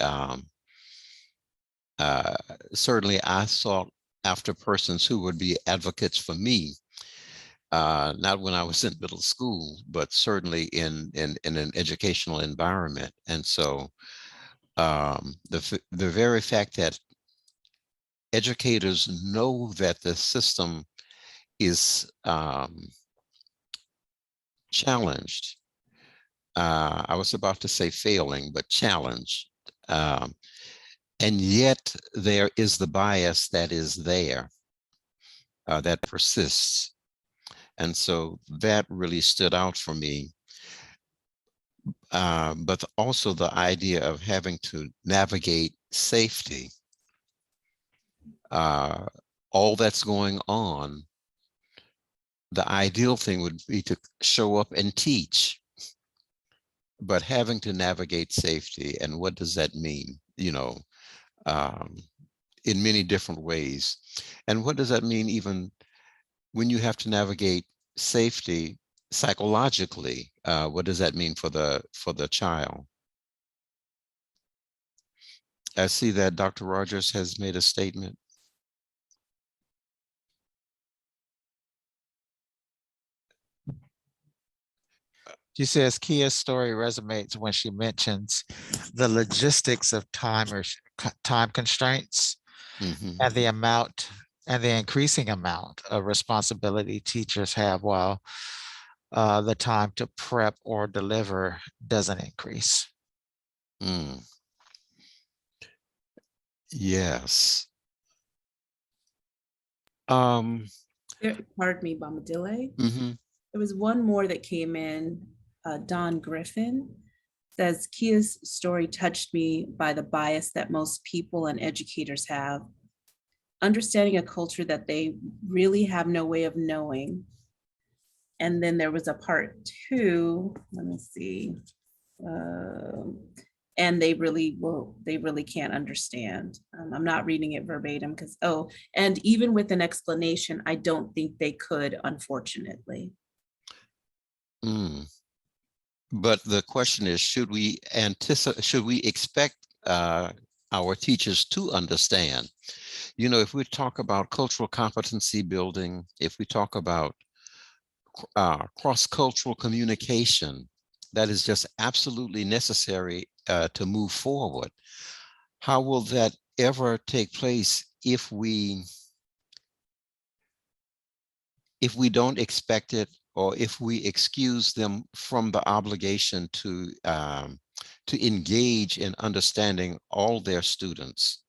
certainly I sought after persons who would be advocates for me, not when I was in middle school, but certainly in an educational environment. And so the very fact that educators know that the system is challenged. I was about to say failing, but challenged. And yet there is the bias that is there, that persists. And so that really stood out for me. But also the idea of having to navigate safety. All that's going on, the ideal thing would be to show up and teach, but having to navigate safety, and what does that mean, you know, in many different ways. And what does that mean even when you have to navigate safety psychologically? What does that mean for the child? I see that Dr. Rogers has made a statement. She says Kia's story resonates when she mentions the logistics of time or time constraints and the amount and the increasing amount of responsibility teachers have, while the time to prep or deliver doesn't increase. Yes. Pardon me, Bomadile. There was one more that came in. Don Griffin says, Kia's story touched me by the bias that most people and educators have. Understanding a culture that they really have no way of knowing. And then there was a part 2, let me see. And they really can't understand. I'm not reading it verbatim because, and even with an explanation, I don't think they could, unfortunately. But the question is, should we expect our teachers to understand? You know, if we talk about cultural competency building, if we talk about cross-cultural communication, that is just absolutely necessary to move forward. How will that ever take place if we don't expect it, or if we excuse them from the obligation to engage in understanding all their students,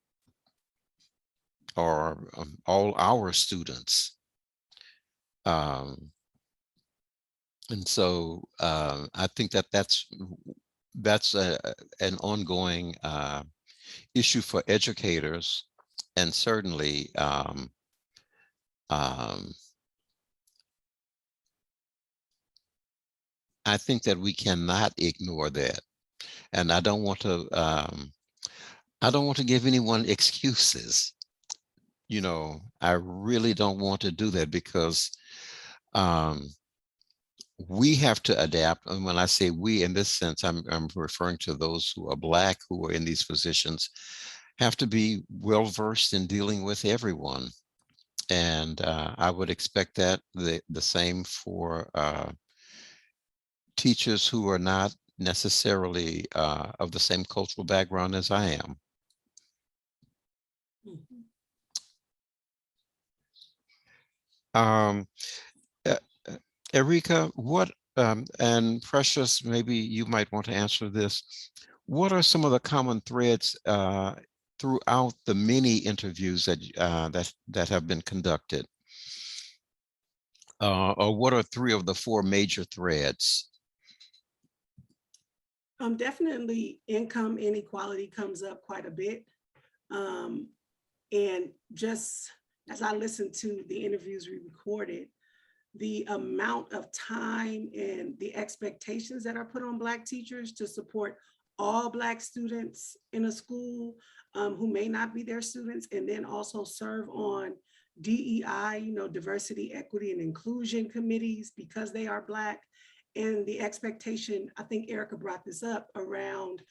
or all our students? And so I think that that's an ongoing issue for educators, and certainly I think that we cannot ignore that. And I don't want to give anyone excuses. You know, I really don't want to do that, because we have to adapt. And when I say we, in this sense, I'm referring to those who are Black, who are in these positions, have to be well-versed in dealing with everyone. And I would expect that the same for teachers who are not necessarily of the same cultural background as I am. Um, uh, Erika, what, and Precious, maybe you might want to answer this. What are some of the common threads throughout the many interviews that have been conducted? Or what are 3 of the 4 major threads? Definitely income inequality comes up quite a bit. And just as I listened to the interviews we recorded, the amount of time and the expectations that are put on Black teachers to support all Black students in a school who may not be their students, and then also serve on DEI, diversity, equity, and inclusion committees because they are Black. And the expectation, I think Erica brought this up, around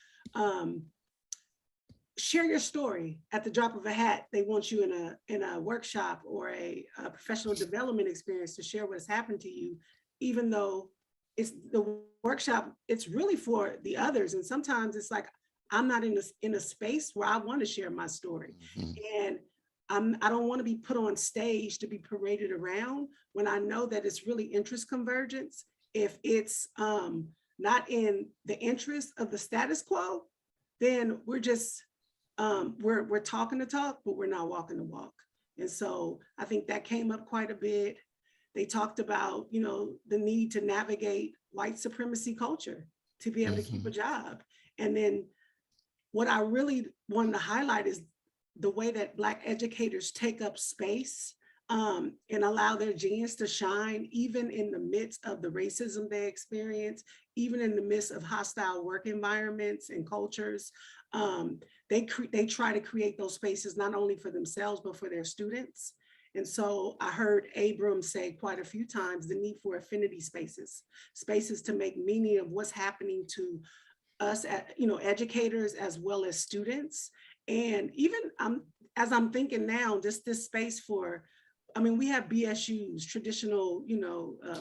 share your story at the drop of a hat. They want you in a workshop or a professional development experience to share what has happened to you, even though it's the workshop, it's really for the others. And sometimes it's like, I'm not in a space where I want to share my story. And I don't want to be put on stage to be paraded around when I know that it's really interest convergence. If it's not in the interest of the status quo, then we're just, we're talking the talk, but we're not walking the walk. And so I think that came up quite a bit. They talked about, the need to navigate white supremacy culture to be able to keep a job. And then what I really wanted to highlight is the way that Black educators take up space and allow their genius to shine, even in the midst of the racism they experience, even in the midst of hostile work environments and cultures. They try to create those spaces not only for themselves, but for their students. And so I heard Abram say quite a few times the need for affinity spaces, spaces to make meaning of what's happening to us, educators as well as students. And even as I'm thinking now, just this space for, we have BSUs, traditional,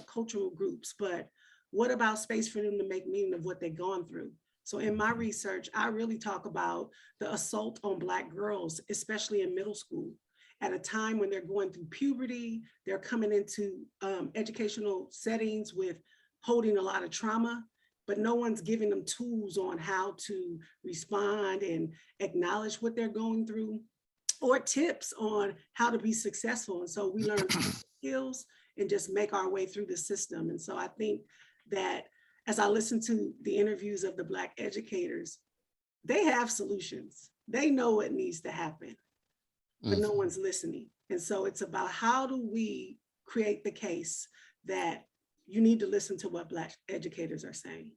cultural groups, but what about space for them to make meaning of what they've gone through? So in my research, I really talk about the assault on Black girls, especially in middle school, at a time when they're going through puberty, they're coming into educational settings with holding a lot of trauma, but no one's giving them tools on how to respond and acknowledge what they're going through, or tips on how to be successful. And so we learn skills and just make our way through the system. And so I think that as I listen to the interviews of the Black educators, they have solutions. They know what needs to happen, but no one's listening. And so it's about, how do we create the case that you need to listen to what Black educators are saying?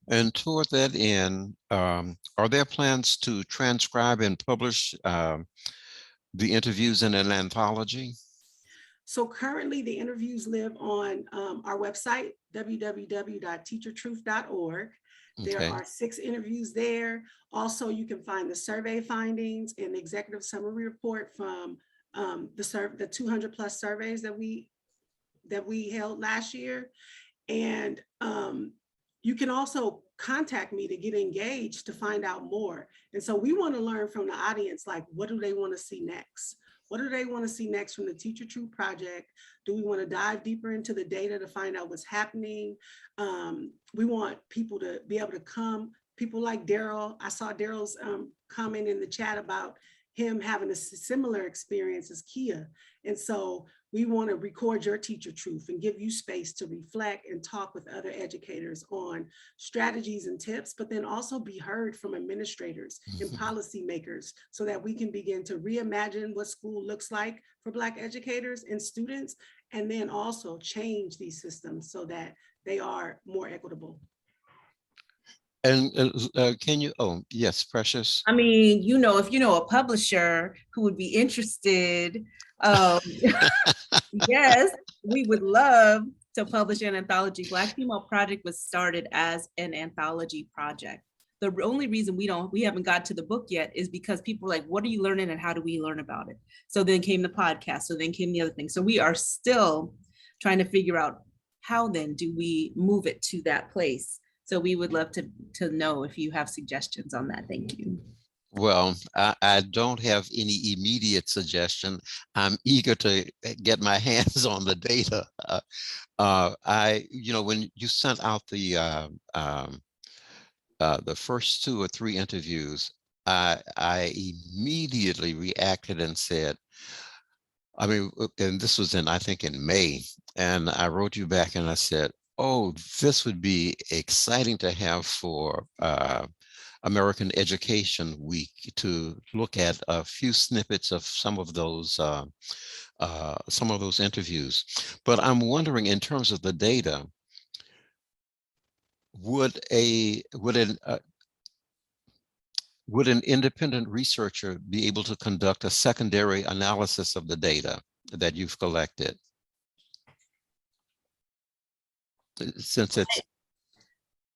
And toward that end, are there plans to transcribe and publish the interviews in an anthology? So currently the interviews live on our website, www.teachertruth.org. There are 6 interviews there. Also, you can find the survey findings and the executive summary report from the 200 plus surveys that we held last year. And you can also contact me to get engaged to find out more. And so we want to learn from the audience, like, what do they want to see next? What do they want to see next from the Teacher Truth Project? Do we want to dive deeper into the data to find out what's happening? We want people to be able to come, people like Daryl. I saw Daryl's comment in the chat about him having a similar experience as Kia. And so we want to record your teacher truth and give you space to reflect and talk with other educators on strategies and tips, but then also be heard from administrators and policymakers so that we can begin to reimagine what school looks like for Black educators and students, and then also change these systems so that they are more equitable. And can you, yes, Precious. If you know a publisher who would be interested, yes, we would love to publish an anthology. Black Female Project was started as an anthology project. The only reason we haven't got to the book yet is because people were like, what are you learning and how do we learn about it? So then came the podcast, so then came the other thing. So we are still trying to figure out how then do we move it to that place. So we would love to know if you have suggestions on that. Thank you. Well, I don't have any immediate suggestion. I'm eager to get my hands on the data. When you sent out the first 2 or 3 interviews, I immediately reacted and said, and this was I think in May, and I wrote you back and I said, oh, this would be exciting to have for American Education Week, to look at a few snippets of some of those interviews. But I'm wondering, in terms of the data, would an independent researcher be able to conduct a secondary analysis of the data that you've collected? Since it's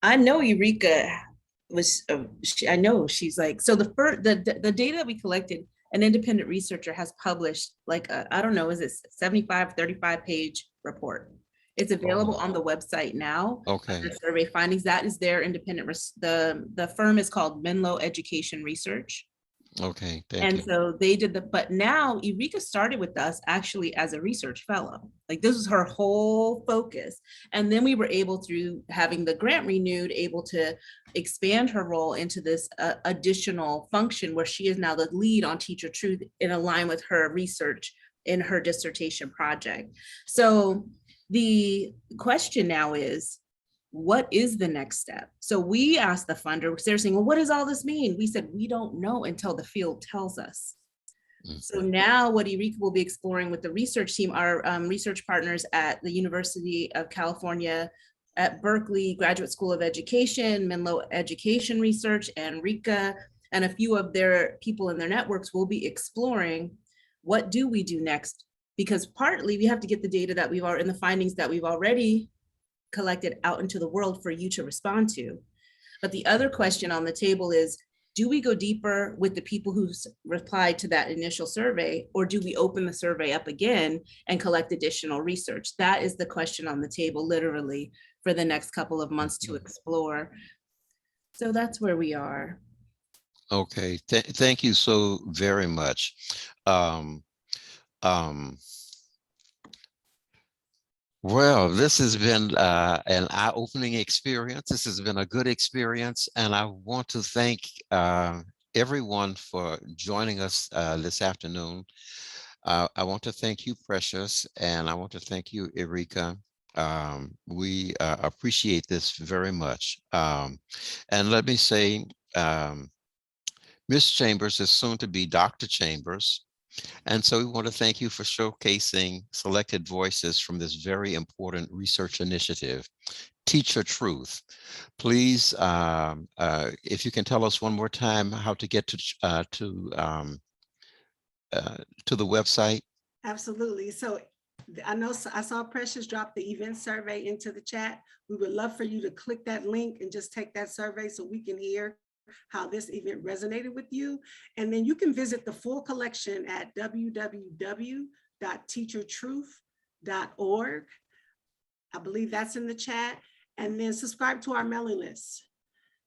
I know Eureka was, I know she's like, so the data that we collected, an independent researcher has published like, I don't know, is it 75, 35-page report. It's available on the website now. okay. The survey findings, that is their independent, the firm is called Menlo Education Research. Okay, thank And you. so they did but now Eureka started with us actually as a research fellow. Like, this was her whole focus. And then we were able, through having the grant renewed, able to expand her role into this additional function where she is now the lead on Teacher Truth, in line with her research in her dissertation project. So the question now is, what is the next step? So we asked the funder, because they're saying, well, what does all this mean? We said, we don't know until the field tells us. So now what Eureka will be exploring with the research team, our research partners at the University of California, at Berkeley Graduate School of Education, Menlo Education Research, and RICA, and a few of their people in their networks will be exploring, what do we do next? Because partly we have to get the data that we've already, and the findings that we've already collected out into the world for you to respond to. But the other question on the table is, do we go deeper with the people who replied to that initial survey, or do we open the survey up again and collect additional research? That is the question on the table, literally, for the next couple of months to explore. So that's where we are. Okay, thank you so very much. Well, this has been an eye-opening experience. This has been a good experience, and I want to thank everyone for joining us this afternoon. I want to thank you, Precious, and I want to thank you, Eureka. We appreciate this very much. And let me say, Ms. Chambers is soon to be Dr. Chambers. And so we want to thank you for showcasing selected voices from this very important research initiative, Teacher Truth. Please, if you can tell us one more time how to get to the website. Absolutely. So I saw Precious drop the event survey into the chat. We would love for you to click that link and just take that survey so we can hear how this event resonated with you. And then you can visit the full collection at www.teachertruth.org. I believe that's in the chat. And then subscribe to our mailing list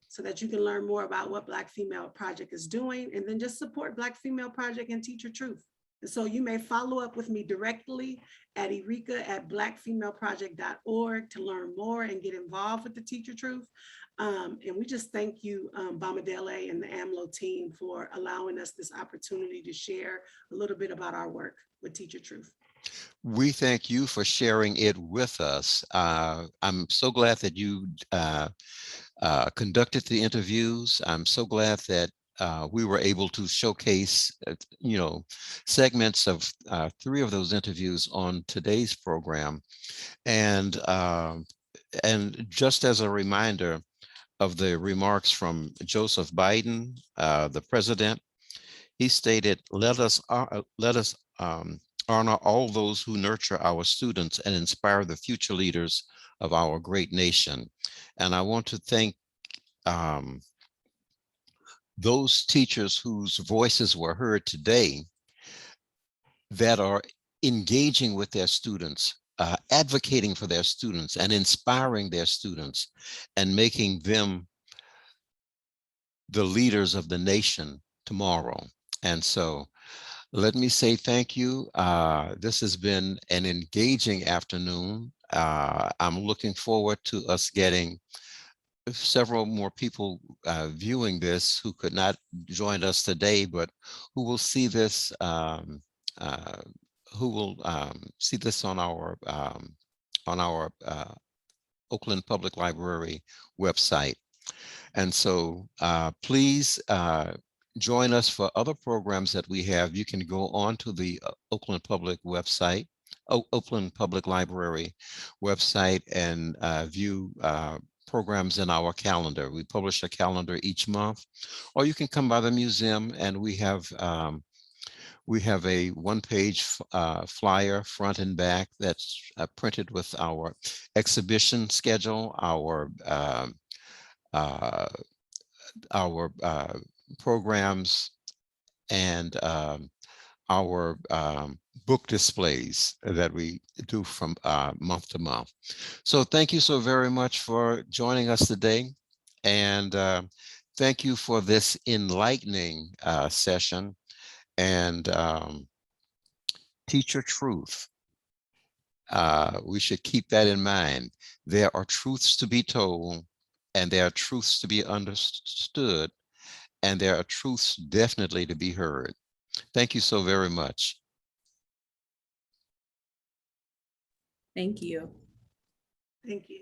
so that you can learn more about what Black Female Project is doing, and then just support Black Female Project and Teacher Truth. And so you may follow up with me directly at Eureka@blackfemaleproject.org to learn more and get involved with the Teacher Truth. And we just thank you, Bamadele and the AMLO team, for allowing us this opportunity to share a little bit about our work with Teacher Truth. We thank you for sharing it with us. I'm so glad that you conducted the interviews. I'm so glad that we were able to showcase, segments of 3 of those interviews on today's program. And just as a reminder of the remarks from Joseph Biden, the president, he stated, let us honor all those who nurture our students and inspire the future leaders of our great nation. And I want to thank those teachers whose voices were heard today that are engaging with their students, advocating for their students and inspiring their students and making them the leaders of the nation tomorrow. And so let me say thank you. This has been an engaging afternoon. I'm looking forward to us getting several more people viewing this who could not join us today, but who will see this see this on our Oakland Public Library website. And so please join us for other programs that we have. You can go on to the Oakland Public website, Oakland Public Library website, and view programs in our calendar. We publish a calendar each month, or you can come by the museum, and we have a one-page flyer front and back that's printed with our exhibition schedule, our programs, and our book displays that we do from month to month. So thank you so very much for joining us today. And thank you for this enlightening session. And teach your truth. We should keep that in mind. There are truths to be told, and there are truths to be understood, and there are truths definitely to be heard. Thank you so very much. Thank you. Thank you.